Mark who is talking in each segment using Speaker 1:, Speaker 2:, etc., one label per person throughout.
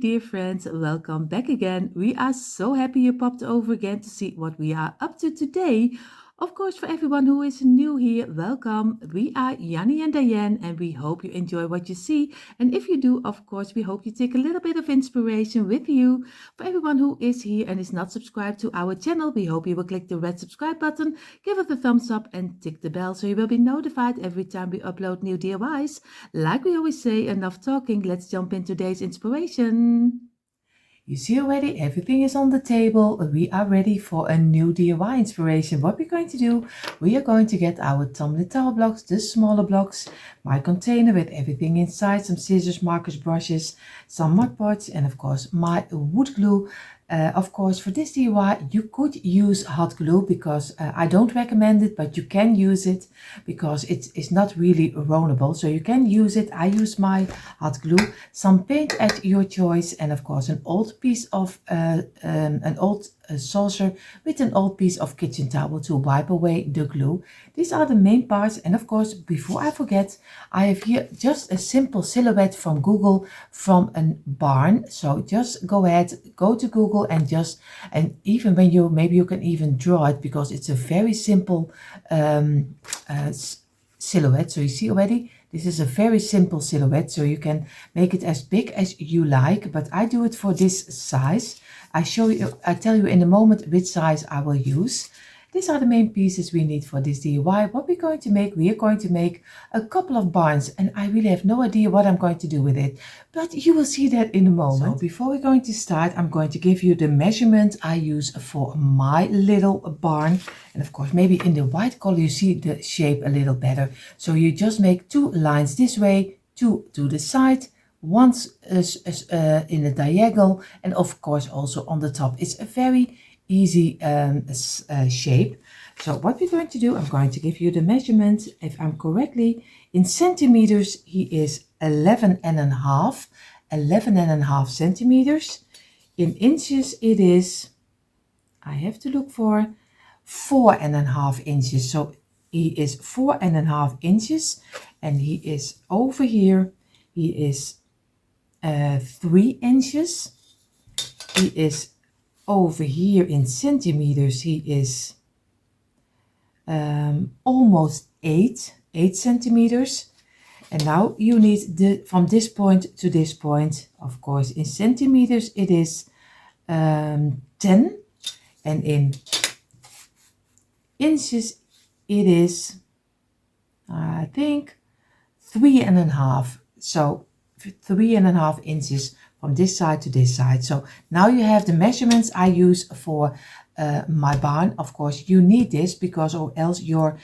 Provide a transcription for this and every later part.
Speaker 1: dear friends, welcome back again. We are so happy you popped over again to see what we are up to today. Of course, for everyone who is new here, welcome. We are Janny and Dyanne, and we hope you enjoy what you see. And if you do, of course, we hope you take a little bit of inspiration with you. For everyone who is here and is not subscribed to our channel, we hope you will click the red subscribe button, give it a thumbs up, and tick the bell so you will be notified every time we upload new DIYs. Like we always say, enough talking, let's jump in today's inspiration. You see already, everything is on the table. We are ready for a new DIY inspiration. What we're going to do, we are going to get our tumbling tower blocks, the smaller blocks, my container with everything inside, some scissors, markers, brushes, some mud pots, and of course my wood glue. Of course, for this DIY, you could use hot glue because I don't recommend it, but you can use it because it is not really rollable. So you can use it. I use my hot glue, some paint at your choice, and of course an old piece of saucer with an old piece of kitchen towel to wipe away the glue. These are the main parts, and of course, before I forget, I have here just a simple silhouette from Google from a barn. So just go ahead, go to Google and even when you, maybe you can even draw it because it's a very simple silhouette. So you see already, this is a very simple silhouette, so you can make it as big as you like, but I do it for this size. I tell you in a moment which size I will use. These are the main pieces we need for this DIY. What we're going to make, we are going to make a couple of barns, and I really have no idea what I'm going to do with it, but you will see that in a moment. So before we're going to start, I'm going to give you the measurement I use for my little barn. And of course, maybe in the white color, you see the shape a little better. So you just make two lines this way, two to the side, once in a diagonal, and of course also on the top. It's a very easy shape. So what we're going to do, I'm going to give you the measurement. If I'm correctly in centimeters, he is 11 and a half centimeters. In inches it is, I have to look for 4.5 inches. So he is 4.5 inches, and he is over here, he is 3 inches. He is over here in centimeters, he is almost 8 centimeters. And now you need from this point to this point, of course, in centimeters it is 10, and in inches it is, I think, 3.5. So 3.5 inches from this side to this side. So now you have the measurements I use for my barn. Of course, you need this because or else your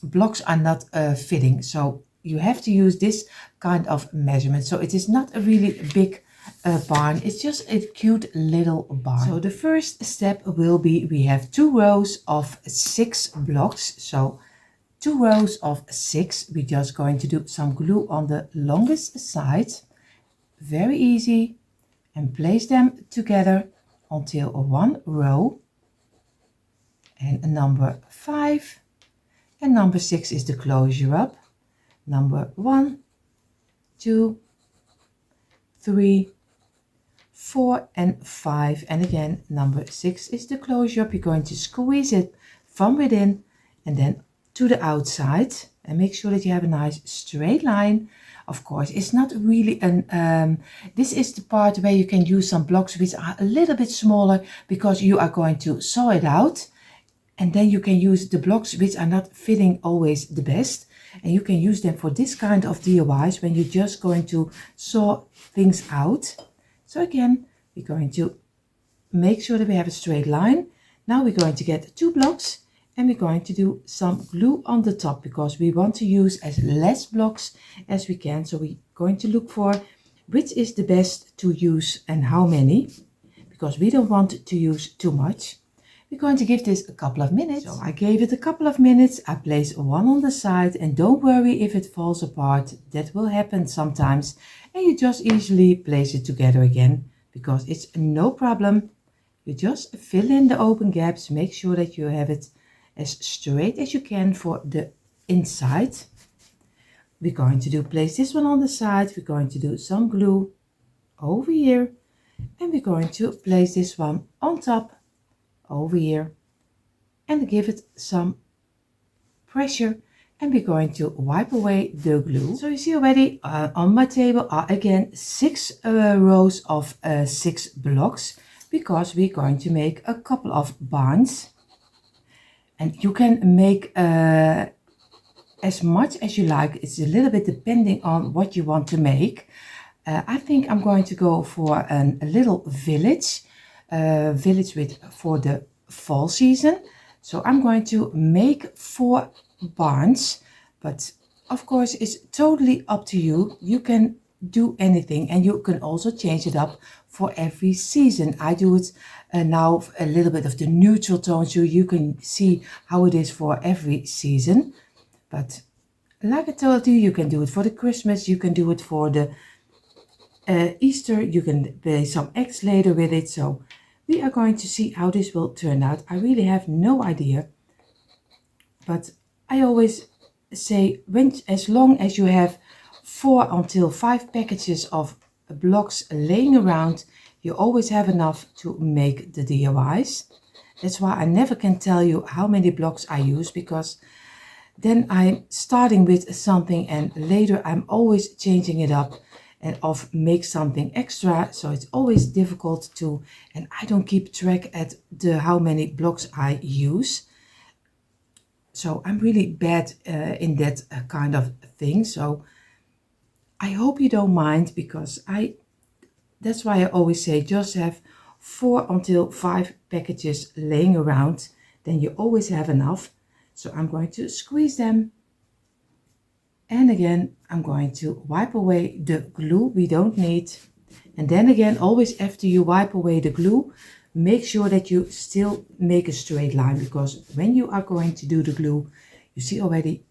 Speaker 1: blocks are not fitting. So you have to use this kind of measurement. So it is not a really big barn. It's just a cute little barn. So the first step will be, we have 2 rows of 6 blocks. So 2 rows of 6. We're just going to do some glue on the longest side. Very easy, and place them together until one row, and number 5 and number 6 is the closure up. Number 1, 2, 3, 4 and 5, and again number 6 is the closure up. You're going to squeeze it from within and then to the outside, and make sure that you have a nice straight line. Of course, it's not really this is the part where you can use some blocks which are a little bit smaller because you are going to saw it out, and then you can use the blocks which are not fitting always the best, and you can use them for this kind of DIYs when you're just going to saw things out. So again, we're going to make sure that we have a straight line. Now we're going to get 2 blocks, and we're going to do some glue on the top because we want to use as less blocks as we can. So we're going to look for which is the best to use and how many, because we don't want to use too much. We're going to give this a couple of minutes. So I gave it a couple of minutes. I place one on the side, and don't worry if it falls apart. That will happen sometimes, and you just easily place it together again because it's no problem. You just fill in the open gaps, make sure that you have it as straight as you can for the inside. We're going to place this one on the side. We're going to do some glue over here, and we're going to place this one on top over here and give it some pressure, and we're going to wipe away the glue. So you see already on my table are again 6 rows of 6 blocks, because we're going to make a couple of barns, and you can make as much as you like. It's a little bit depending on what you want to make. I think I'm going to go for a little village for the fall season. So I'm going to make 4 barns, but of course it's totally up to you. You can do anything, and you can also change it up for every season. I do it now a little bit of the neutral tone, so you can see how it is for every season. But like I told you, you can do it for the Christmas, you can do it for the Easter, you can play some eggs later with it. So we are going to see how this will turn out. I really have no idea, but I always say, as long as you have 4 until 5 packages of blocks laying around, you always have enough to make the DIYs. That's why I never can tell you how many blocks I use, because then I'm starting with something and later I'm always changing it up and make something extra. So it's always difficult to, and I don't keep track at how many blocks I use. So I'm really bad in that kind of thing. So I hope you don't mind, because that's why I always say just have 4 until 5 packages laying around, then you always have enough. So I'm going to squeeze them, and again I'm going to wipe away the glue we don't need. And then again, always after you wipe away the glue, make sure that you still make a straight line, because when you are going to do the glue, you see already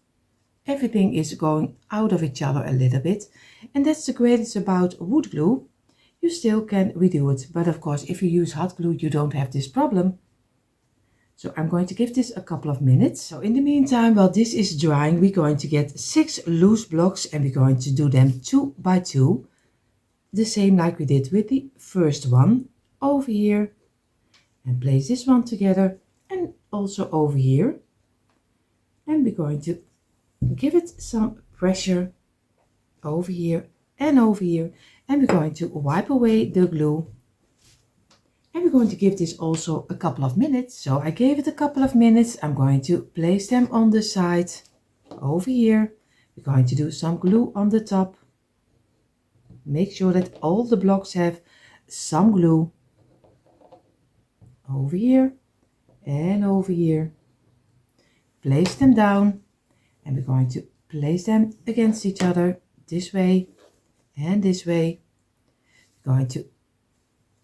Speaker 1: everything is going out of each other a little bit. And that's the greatest about wood glue. You still can redo it, but of course if you use hot glue you don't have this problem. So I'm going to give this a couple of minutes. So in the meantime, while this is drying, we're going to get 6 loose blocks, and we're going to do them 2 by 2, the same like we did with the first one, over here, and place this one together, and also over here. And we're going to give it some pressure over here and over here, and we're going to wipe away the glue. And we're going to give this also a couple of minutes. So I gave it a couple of minutes. I'm going to place them on the side over here. We're going to do some glue on the top. Make sure that all the blocks have some glue over here and over here. Place them down, and we're going to place them against each other this way and this way. We're going to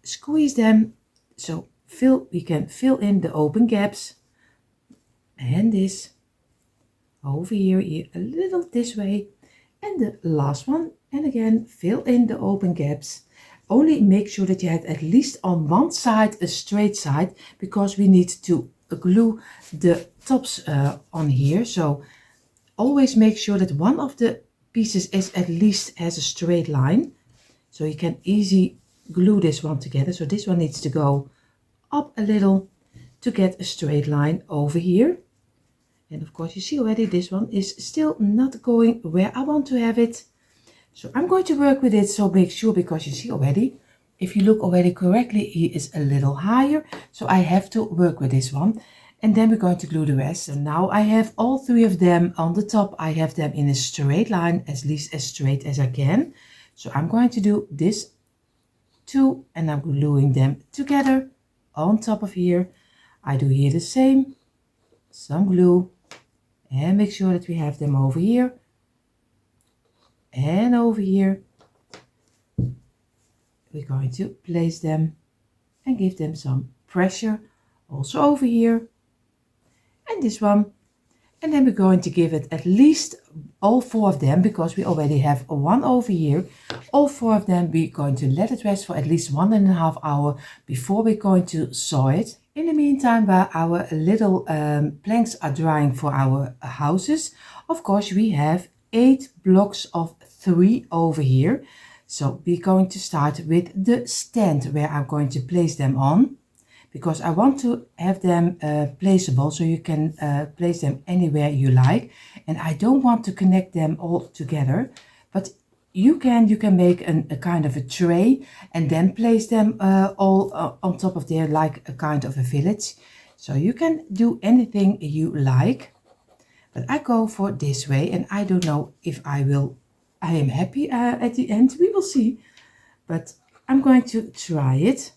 Speaker 1: squeeze them, so we can fill in the open gaps, and this over here a little this way, and the last one, and again fill in the open gaps. Only make sure that you have at least on one side a straight side, because we need to glue the tops on here. So always make sure that one of the pieces is at least has a straight line, so you can easily glue this one together. So this one needs to go up a little to get a straight line over here. And of course you see already this one is still not going where I want to have it. So I'm going to work with it, so make sure, because you see already, if you look already correctly, he is a little higher. So I have to work with this one. And then we're going to glue the rest. So now I have all 3 of them on the top. I have them in a straight line, at least as straight as I can. So I'm going to do this 2, and I'm gluing them together on top of here. I do here the same, some glue, and make sure that we have them over here and over here. We're going to place them and give them some pressure also over here, and this one. And then we're going to give it at least all 4 of them, because we already have 1 over here. All 4 of them, we're going to let it rest for at least 1.5 hours before we're going to saw it. In the meantime, while our little planks are drying for our houses, of course we have 8 blocks of 3 over here. So we're going to start with the stand where I'm going to place them on, because I want to have them placeable, so you can place them anywhere you like. And I don't want to connect them all together, but you can make a kind of a tray and then place them all on top of there, like a kind of a village. So you can do anything you like, but I go for this way, and I don't know if I am happy at the end. We will see, but I'm going to try it,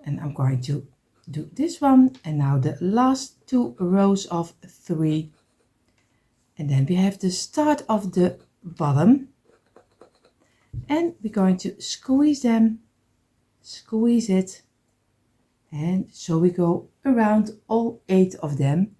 Speaker 1: and I'm going to do this one, and now the last 2 rows of 3, and then we have the start of the bottom, and we're going to squeeze them, squeeze it, and so we go around all 8 of them,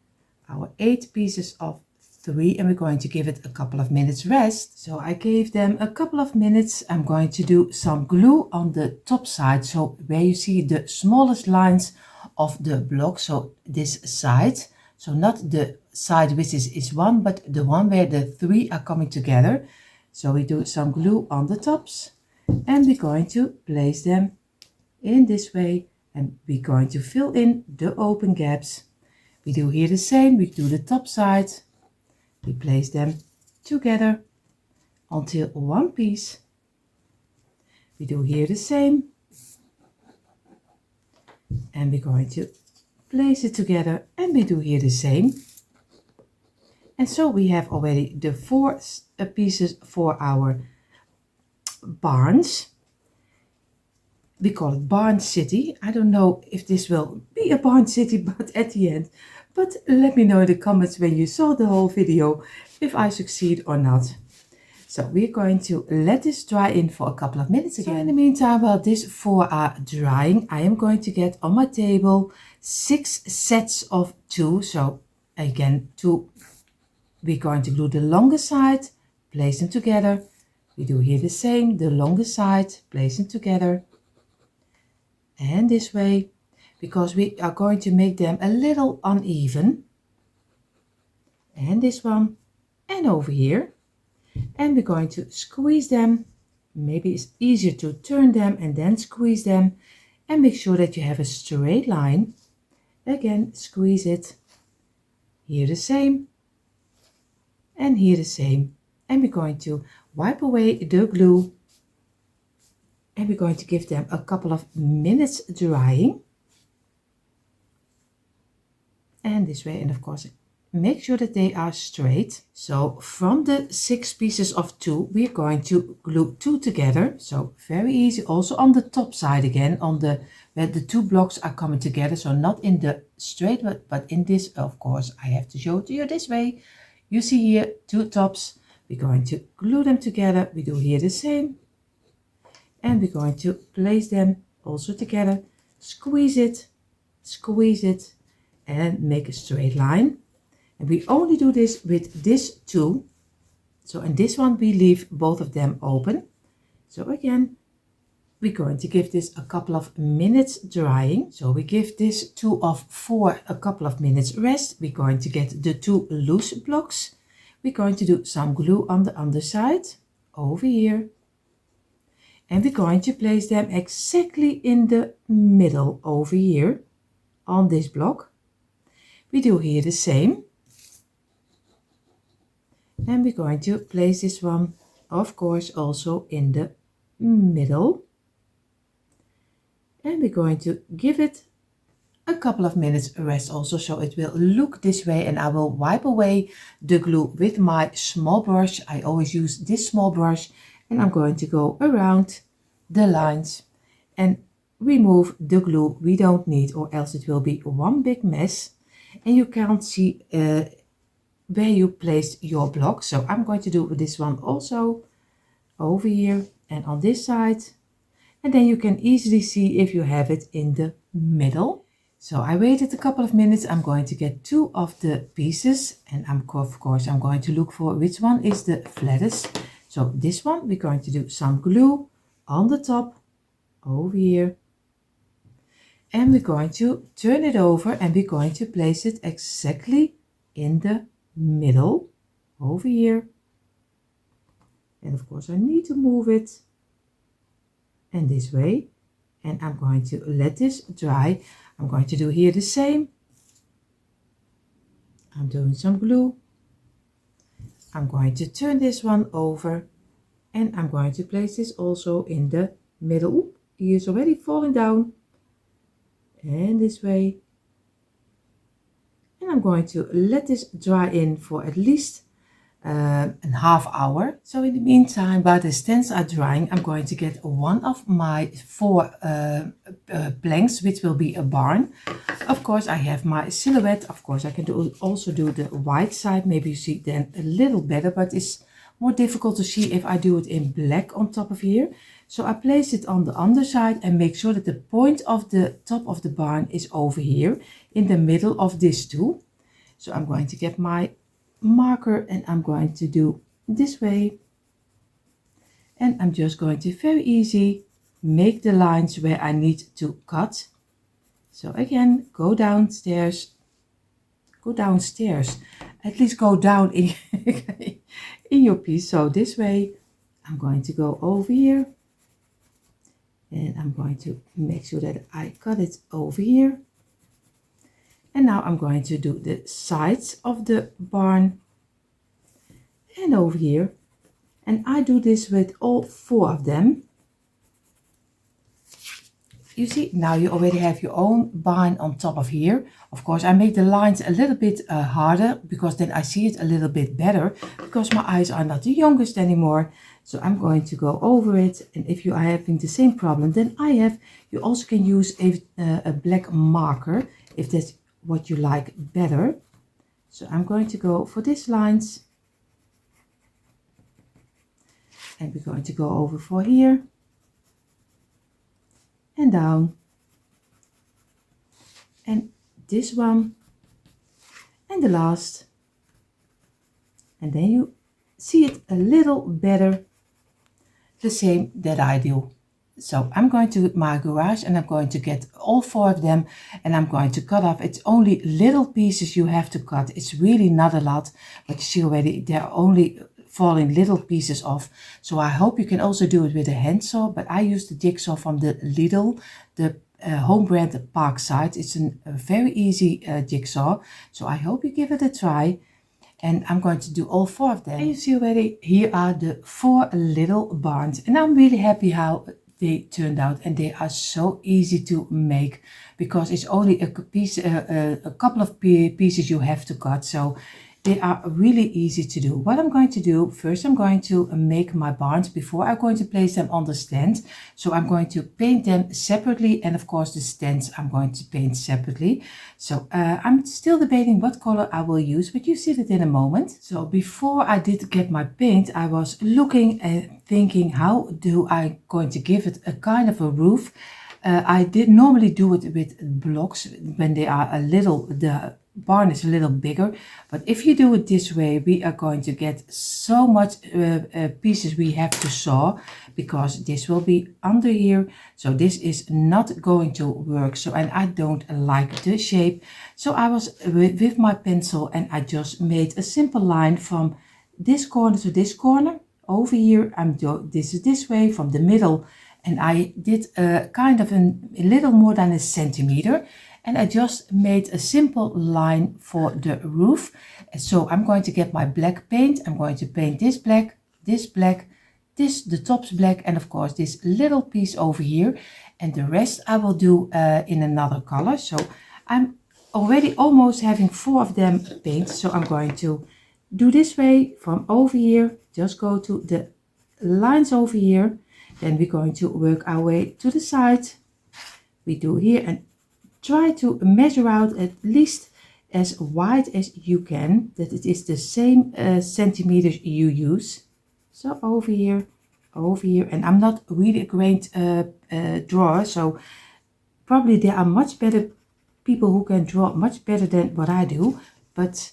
Speaker 1: our 8 pieces of 3, and we're going to give it a couple of minutes rest. So I gave them a couple of minutes. I'm going to do some glue on the top side, so where you see the smallest lines of the block, so this side, so not the side which is 1, but the one where the 3 are coming together. So we do some glue on the tops, and we're going to place them in this way, and we're going to fill in the open gaps. We do here the same. We do the top side, we place them together until one piece. We do here the same, and we're going to place it together, and we do here the same. And so we have already the 4 pieces for our barns. We call it barn city. I don't know if this will be a barn city, but at the end. But let me know in the comments when you saw the whole video if I succeed or not. So we're going to let this dry in for a couple of minutes again. So in the meantime, while these 4 are drying, I am going to get on my table 6 sets of 2. So again, 2. We're going to glue the longer side, place them together. We do here the same, the longer side, place them together. And this way, because we are going to make them a little uneven. And this one, and over here. And we're going to squeeze them. Maybe it's easier to turn them and then squeeze them. And make sure that you have a straight line. Again, squeeze it. Here the same. And here the same. And we're going to wipe away the glue. And we're going to give them a couple of minutes drying. And this way, and of course, make sure that they are straight. So from the 6 pieces of 2, we're going to glue 2 together. So very easy. Also on the top side again, on the where the 2 blocks are coming together. So not in the straight, but in this, of course, I have to show it to you this way. You see here 2 tops. We're going to glue them together. We do here the same. And we're going to place them also together, squeeze it, and make a straight line. And we only do this with this 2. So in this one, we leave both of them open. So again, we're going to give this a couple of minutes drying. So we give this 2 of 4 a couple of minutes rest. We're going to get the 2 loose blocks. We're going to do some glue on the underside over here. And we're going to place them exactly in the middle over here on this block. We do here the same. And we're going to place this one, of course, also in the middle. And we're going to give it a couple of minutes rest also, so it will look this way. And I will wipe away the glue with my small brush. I always use this small brush. And I'm going to go around the lines and remove the glue we don't need, or else it will be one big mess and you can't see where you placed your block. So I'm going to do this one also over here and on this side, and then you can easily see if you have it in the middle. So I waited a couple of minutes. I'm going to get 2 of the pieces, and of course I'm going to look for which one is the flattest. So this one, we're going to do some glue on the top over here, and we're going to turn it over, and we're going to place it exactly in the middle over here. And of course I need to move it and this way. And I'm going to let this dry. I'm going to do here the same. I'm doing some glue. I'm going to turn this one over, and I'm going to place this also in the middle. Oop, he is already falling down. And this way. And I'm going to let this dry in for at least a half hour. So in the meantime, while the stands are drying, I'm going to get one of my 4 planks, which will be a barn. Of course, I have my silhouette. Of course, I can also do the white side. Maybe you see then a little better, but it's more difficult to see if I do it in black on top of here. So I place it on the underside and make sure that the point of the top of the barn is over here in the middle of this too. So I'm going to get my marker and I'm going to do this way. And I'm just going to very easy make the lines where I need to cut. So again, go downstairs, at least go down in, in your piece. So this way, I'm going to go over here. And I'm going to make sure that I cut it over here. And now I'm going to do the sides of the barn and over here. And I do this with all 4 of them. You see, now you already have your own barn on top of here. Of course, I make the lines a little bit harder because then I see it a little bit better because my eyes are not the youngest anymore. So I'm going to go over it. And if you are having the same problem then I have, you also can use a black marker if that's what you like better. So I'm going to go for these lines. And we're going to go over for here. And down. And this one. And the last. And then you see it a little better. The same that I do. So I'm going to my garage and I'm going to get all 4 of them and I'm going to cut off. It's only little pieces you have to cut. It's really not a lot, but you see already they're only falling little pieces off. So I hope you can also do it with a handsaw, but I use the Jigsaw from the Lidl, the home brand Parkside. It's a very easy jigsaw. So I hope you give it a try. And I'm going to do all 4 of them. And you see already, here are the 4 little barns. And I'm really happy how they turned out. And they are so easy to make because it's only a piece, a couple of pieces you have to cut. So they are really easy to do. What I'm going to do, first I'm going to make my barns before I'm going to place them on the stand. So I'm going to paint them separately and of course the stands I'm going to paint separately. So I'm still debating what color I will use, but you see that in a moment. So before I did get my paint, I was looking and thinking how do I going to give it a kind of a roof. I did normally do it with blocks when they are a little, the barn is a little bigger, but if you do it this way we are going to get so much pieces we have to saw because this will be under here, so this is not going to work. So and I don't like the shape, so I was with my pencil and I just made a simple line from this corner to this corner. Over here I'm doing this way from the middle, and I did kind of a little more than a centimeter. And I just made a simple line for the roof. So I'm going to get my black paint. I'm going to paint this black, the top's black, and of course this little piece over here. And the rest I will do in another color. So I'm already almost having 4 of them painted. So I'm going to do this way from over here. Just go to the lines over here. Then we're going to work our way to the side. We do here and try to measure out at least as wide as you can, that it is the same centimeters you use. So over here, and I'm not really a great drawer, so probably there are much better people who can draw much better than what I do, but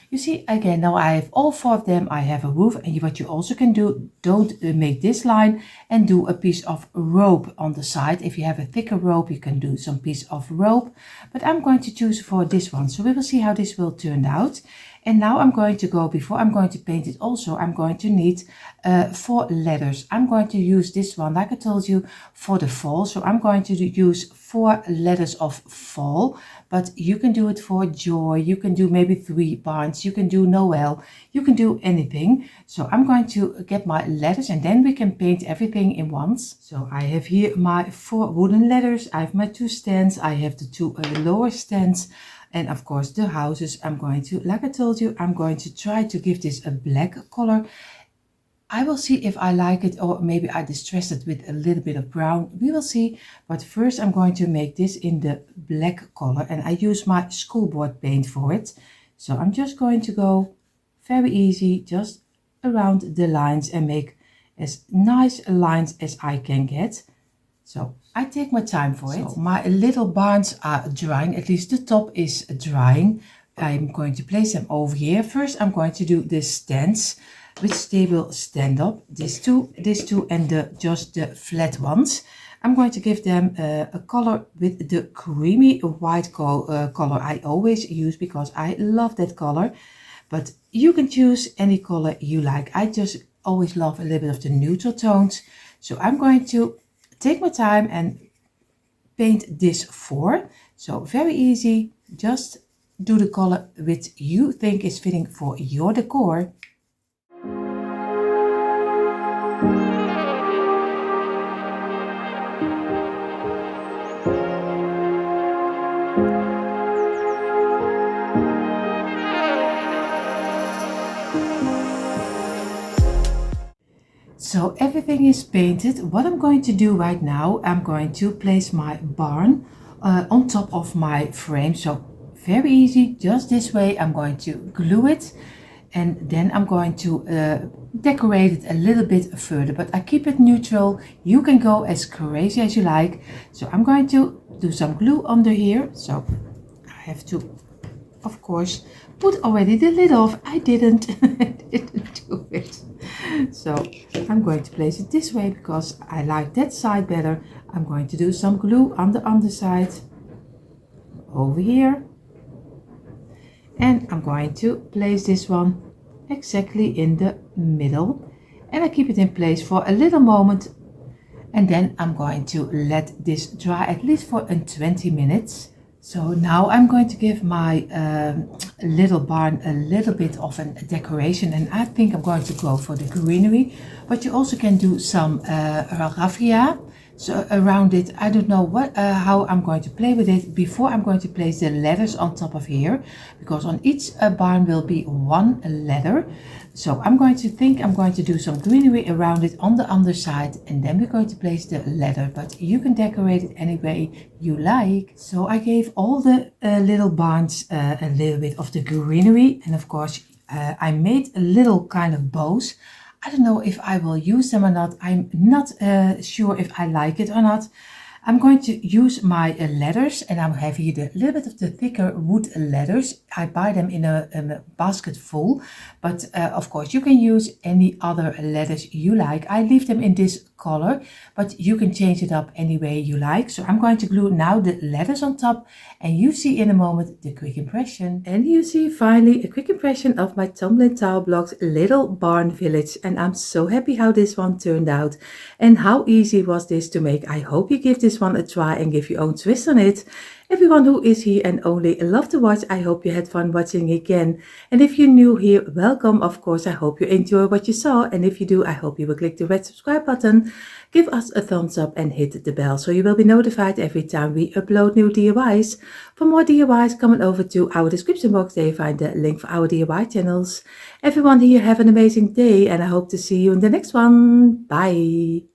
Speaker 1: you see, again, now I have all 4 of them. I have a roof, and what you also can do, don't make this line and do a piece of rope on the side. If you have a thicker rope, you can do some piece of rope, but I'm going to choose for this one. So we will see how this will turn out. And now I'm going to go, before I'm going to paint it also, I'm going to need 4 letters. I'm going to use this one, like I told you, for the fall. So I'm going to use 4 letters of fall, but you can do it for joy. You can do maybe 3 barns. You can do Noel. You can do anything. So I'm going to get my letters and then we can paint everything in once. So I have here my 4 wooden letters. I have my 2 stands. I have the 2 lower stands. And of course the houses, I'm going to, like I told you, I'm going to try to give this a black color. I will see if I like it, or maybe I distress it with a little bit of brown. We will see. But first I'm going to make this in the black color, and I use my school board paint for it. So I'm just going to go very easy, just around the lines and make as nice lines as I can get. So I take my time for it. So my little barns are drying, at least the top is drying. I'm going to place them over here. First I'm going to do the stands, which they will stand up. These two, and just the flat ones. I'm going to give them a color with the creamy white color I always use, because I love that color. But you can choose any color you like. I just always love a little bit of the neutral tones. So I'm going to take my time and paint this 4. So very easy, just do the color which you think is fitting for your decor. So everything is painted. What I'm going to do right now, I'm going to place my barn on top of my frame. So very easy, just this way. I'm going to glue it, and then I'm going to decorate it a little bit further, but I keep it neutral. You can go as crazy as you like. So I'm going to do some glue under here. So I have to, of course, put already the lid off. I didn't do it. So I'm going to place it this way because I like that side better. I'm going to do some glue on the underside over here, and I'm going to place this one exactly in the middle, and I keep it in place for a little moment, and then I'm going to let this dry at least for 20 minutes. So now I'm going to give my little barn a little bit of a decoration, and I think I'm going to go for the greenery, but you also can do some raffia. So around it, I don't know what how I'm going to play with it. Before I'm going to place the letters on top of here, because on each barn will be 1 letter. So I'm going to do some greenery around it on the underside, and then we're going to place the letter, but you can decorate it any way you like. So I gave all the little barns a little bit of the greenery, and of course I made a little kind of bows. I don't know if I will use them or not. I'm not sure if I like it or not. I'm going to use my letters, and I have here a little bit of the thicker wood letters. I buy them in a basket full, but of course you can use any other letters you like. I leave them in this color, but you can change it up any way you like. So I'm going to glue now the letters on top, and you see in a moment the quick impression. And you see finally a quick impression of my Tumbling Tower Blocks little barn village, and I'm so happy how this one turned out and how easy was this to make. I hope you give this one a try and give your own twist on it. Everyone who is here and only love to watch, I hope you had fun watching again. And if you're new here, welcome. Of course, I hope you enjoy what you saw. And if you do, I hope you will click the red subscribe button, give us a thumbs up and hit the bell so you will be notified every time we upload new DIYs. For more DIYs, come on over to our description box. There you find the link for our DIY channels. Everyone here, have an amazing day, and I hope to see you in the next one. Bye.